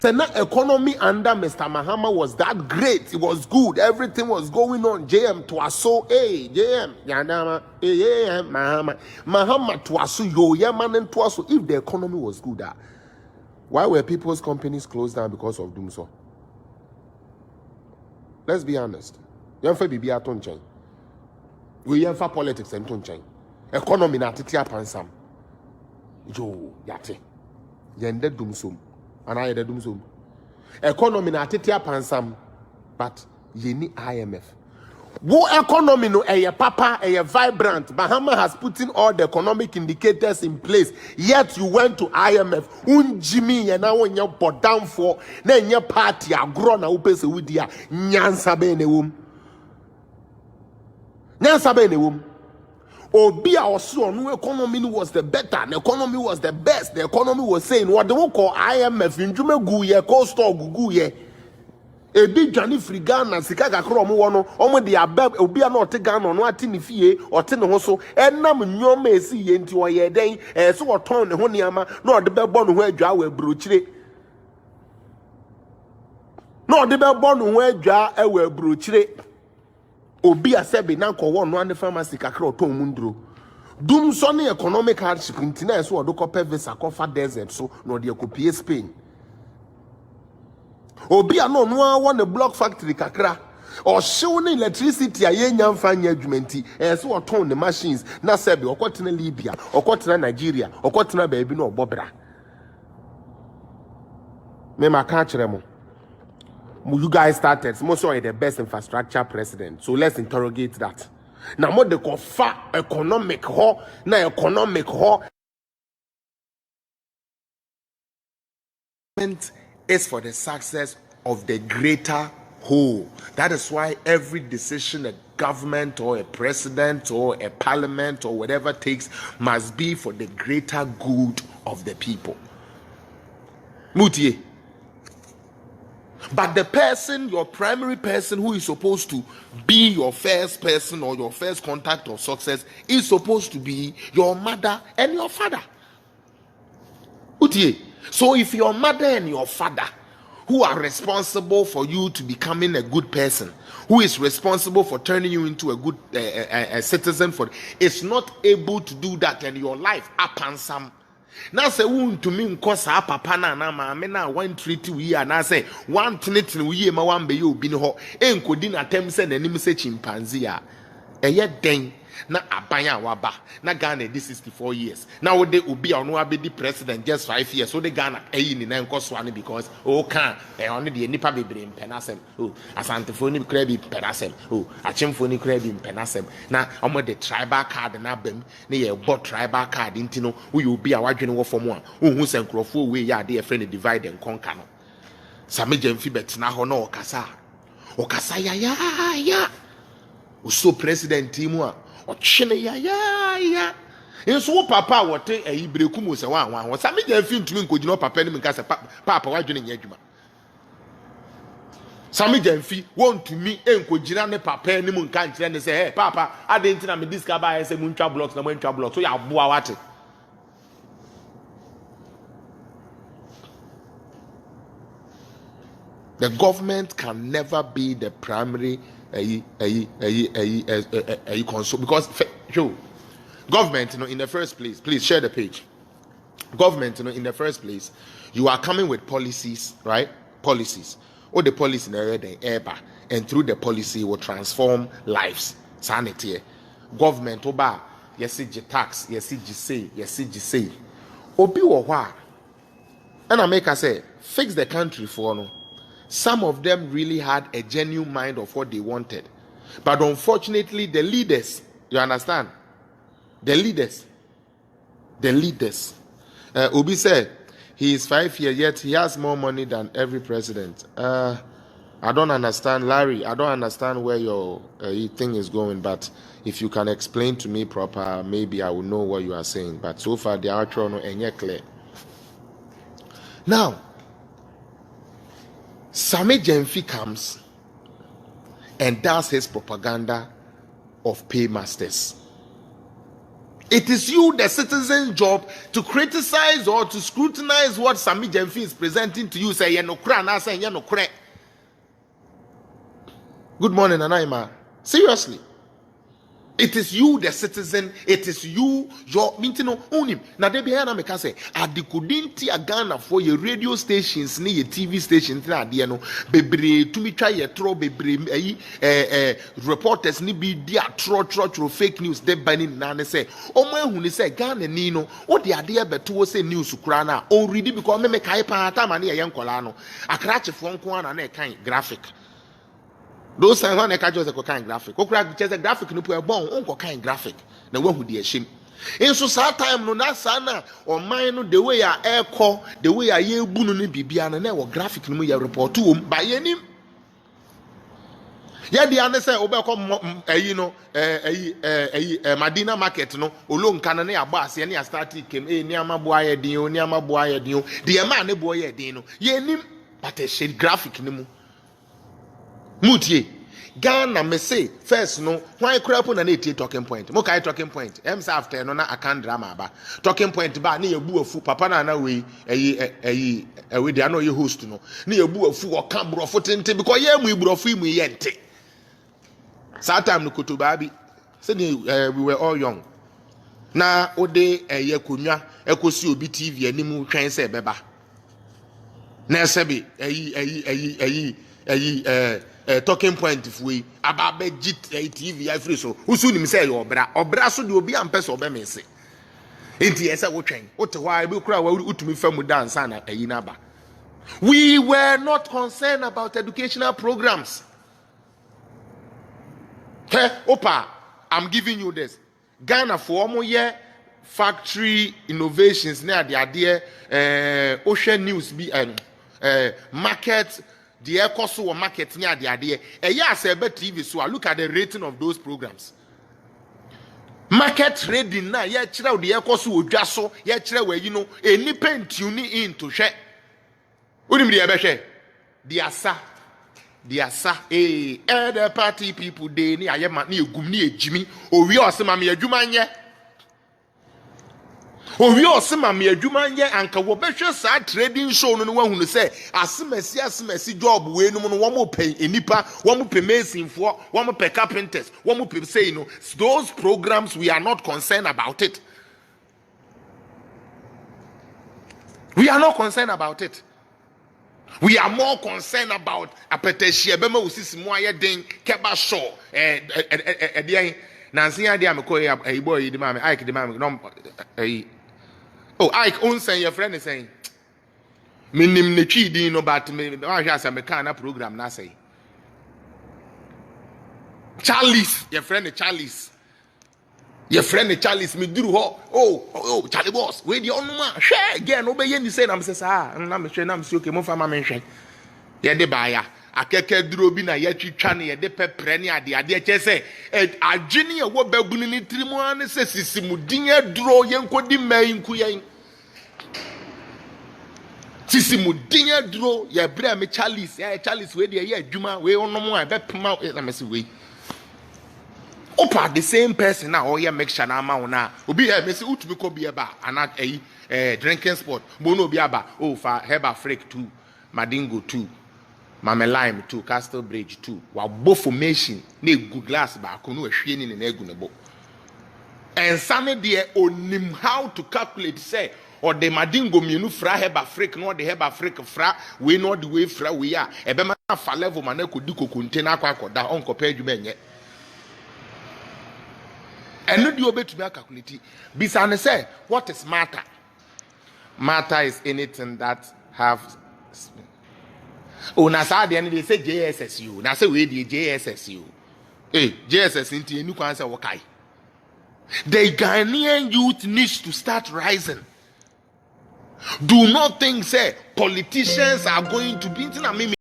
The economy under Mr. Mahama was that great. It was good. Everything was going on. JM Twaso, hey, JM, Yanama, hey, Mahama. Mahama Twaso, yo, Yaman and Twaso. If the economy was good, why were people's companies closed down because of dumsor? Let's be honest. Yamfa bibi aton chen. We yamfa politics and ton chen. Economy na titia pansam. Yo, yate. Yende dumsum. And I the dumsum. Economy na titia pansam. But yeni IMF. Wo economy no papa vibrant. Mahama has put in all the economic indicators in place. Yet you went to IMF. Jimmy na when you put down for na your party agro na upese widia nyansa be ne wom. Nyansa be ne wom. Obi a oso no economy was the better. The economy was the best. The economy was saying what they call IMF njume gu ye cost store gu ye. Ebi Johnny Frigana sika kakro omo wono omo de abab obi a na ote Ghana no ate ne fie ote ne ho so enam nyoma esi ye nti oye den so oton ne ho niama na ode be bo no ho adwa wa abrochire na ode be bo no ho adwa e wa abrochire obi asebi na nko wo no ane pharmacy kakro oton mu nduro dum so ne economic hardship ntina so ode kope visa kofa desert so na ode ekopie Spain. Obi ano no one a block factory kakra or showing electricity a yenya mfanya adwumenti so oton the machines na sebi okotena Libya okotena Nigeria okotena baby no obobra me maka kire mo you guys started most of the best infrastructure president, so let's interrogate that. Now mo de ko fa economic ho na economic ho is for the success of the greater whole. That is why every decision a government or a president or a parliament or whatever takes must be for the greater good of the people. Mutie. But the person, your primary person who is supposed to be your first person or your first contact of success is supposed to be your mother and your father. Mutie. So if your mother and your father, who are responsible for you to becoming a good person, who is responsible for turning you into a good citizen, is not able to do that, and your life up and some. Now say to me cause papa na mama na one treat we and I say one trinity we ma one be you bin ho enkodi na tem se nanim se chimpanzee a eye den na abanya waba na Ghana this 64 years now they obi a no abedi president just 5 years so the Ghana eyi ni na nkoso ane because o kan on the nipa bebre mpenasem o asantefo ni kra bi mpenasem o achemfo ni kra bi mpenasem na omo the tribal card na bam na ye bought tribal card intino we obi a wadwene wo fom a ohun se nkrofo we ya de friend divide and conquer no sameje mfi betina ho na okasa ya so president timu a ochene ya enso papa wote ayi breku mu se wan same je fi ntumi nkogino papa ni nka se papa wadwene nya adwuma same je fi wontumi enkogina ne papa ni mu nka nkire ne se hey papa adenti na me discover I say mu ntwa blocks na mu ntwa blocks so ya boa wate. The government can never be the primary console because government, in the first place, please share the page. Government, in the first place, you are coming with policies, right? Policies. All the policy in the area, and through the policy will transform lives. Sanity. Government, oba, yes, tax, yes, say. Obi wa. And I make us say, fix the country for no. Some of them really had a genuine mind of what they wanted. But unfortunately, the leaders, you understand? The leaders. Obi said, he is 5 years, yet he has more money than every president. I don't understand, Larry. I don't understand where your thing is going, but if you can explain to me proper, maybe I will know what you are saying. But so far, the outro no any clear. Now, Sami Jemfi comes and does his propaganda of paymasters. It is you, the citizen's job, to criticize or to scrutinize what Sami Jemfi is presenting to you. Say, no kra, na say, no kra. Good morning, Anaima. Seriously. It is you, the citizen. It is you, your mintino onim. Na de biya na meka say, adikudinti agana for your radio stations, ni your TV stations, na de no bebre tumi try ye tro bebre reporters ni bi dia tro fake news de bani na ne say, omo ehu ni say Ghana ni no, o de ade beto say news kura na o read because me kai pa ta ma na ye nkola no. Akrachefo nko ana na e kan graphic. Those signs on a catches a kind graphic. Okra just a graphic no put a bone, uncle kind graphic. The one who dear shame. In so sad time no na sana or mine the way I air call, the way I ye bununi bibiana never graphic no ya report to by any. Yeah, the answer Obecom Madina market no, Olong Canane Abbas, any started came a Niama boy dio, Niama boy dio, the man boy dino. Ye nim, but a shade graphic no. Mutie Ghana me say first no why crap on an talking point mo kai talking point ems after no na akan drama ba talking point ba na yebu afu papa na we we dey no ye host no na yebu afu o kan brofo tente because ye mu brofo mu ye nte that time no kotoba bi say we were all young na ode ye konwa ekosi obi TV animu twen say beba na sebi talking point if we about jit TV I free so who soon him say obra so de obi ampe so be me say enti ese wo twen wo te why be kura wa utumi fam dance na ayi na ba. We were not concerned about educational programs. Hey, Opa, I'm giving you this. Ghana for more year factory innovations near the idea ocean news be market the air cost or market near the idea. Yes, I bet TV so I look at the rating of those programs. Market trading now, yeah, chira the air cost will just so, yeah, chira where you know, any pen tuning in to share. What do you mean, the asa? The asa, the party people, they ni ayema ni gumni Jimmy, or we are some mammy Jumanya. Oh, we are some mammy Jumanya, and Kawabesha sad trading show no one who say, as messy job, we no one more pay in Nipa, one more pay mason for, one more pay carpenters, one more pay say, no, those programs we are not concerned about it. We are not concerned about it. We are more concerned about appetitia. Bema usisi moye den keba show. Nancy idea me call a boy the mama. Ike the mama. No. Oh, Ike own saying your friend is saying. Minim ne chi di no but me. I just am a kind of program na say. Charles, your friend is Charles. Your friend Charles me do oh Charlie boss where the on man share again obey you say am say ah na me share na me say okay mo fa ma me hwe ye de ba ya akeke duro bi na ye twitwa ne ye de pepre ne ade che say agene ye wo babunu ni trimu an say sisimudin aduro ye nkodi mai nku ye sisimudin aduro ye bra me Charles we de ye adwuma we onom a be pema na me say we Opa the same person now or yeah make shana ma na obi here me say utumi ko bi eba ana drinking spot bono bi aba oh fa Heba Freak 2 Madingo 2 Mame Lime 2 Castle Bridge 2 wa bo formation na egu glass ba ko no ahwie ni na egu ne bo and some there onim how to calculate say or the Madingo mienu fra Heba Freak no the Heba Freak fra we no the way fra we are ebe ma fa level ma na ko di ko container akwa onko pa adwuma enye. And no do obey to me calculate. Bisane say, what is matter? Matter is anything that have. Oh, na sa the end they say JSSU. Na say we the JSSU. Hey, JSS into a new answer wakai. The Ghanaian youth needs to start rising. Do not think say politicians are going to be